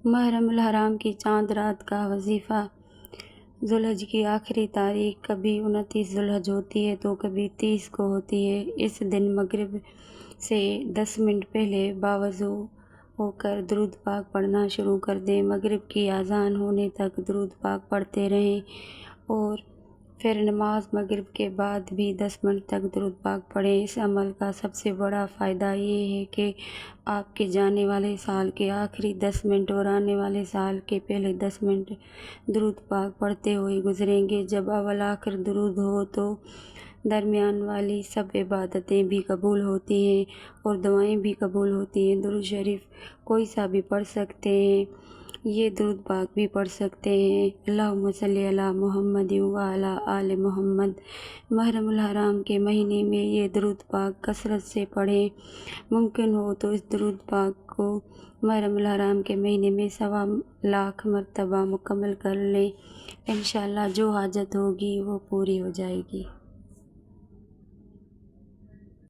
محرم الحرام کی چاند رات کا وظیفہ۔ ذوالحج کی آخری تاریخ کبھی 29 ذوالحج ہوتی ہے تو کبھی 30 کو ہوتی ہے۔ اس دن مغرب سے 10 منٹ پہلے باوضو ہو کر درود پاک پڑھنا شروع کر دیں۔ مغرب کی اذان ہونے تک درود پاک پڑھتے رہیں اور پھر نماز مغرب کے بعد بھی 10 منٹ تک درود پاک پڑھیں۔ اس عمل کا سب سے بڑا فائدہ یہ ہے کہ آپ کے جانے والے سال کے آخری 10 منٹ اور آنے والے سال کے پہلے 10 منٹ درود پاک پڑھتے ہوئے گزریں گے۔ جب اول آخر درود ہو تو درمیان والی سب عبادتیں بھی قبول ہوتی ہیں اور دعائیں بھی قبول ہوتی ہیں۔ درود شریف کوئی سا بھی پڑھ سکتے ہیں، یہ درود پاک بھی پڑھ سکتے ہیں۔ اللہم صلی علی محمد وعلی آل محمد۔ محرم الحرام کے مہینے میں یہ درود پاک کثرت سے پڑھیں۔ ممکن ہو تو اس درود پاک کو محرم الحرام کے مہینے میں 1.25 مرتبہ مکمل کر لیں۔ انشاءاللہ جو حاجت ہوگی وہ پوری ہو جائے گی۔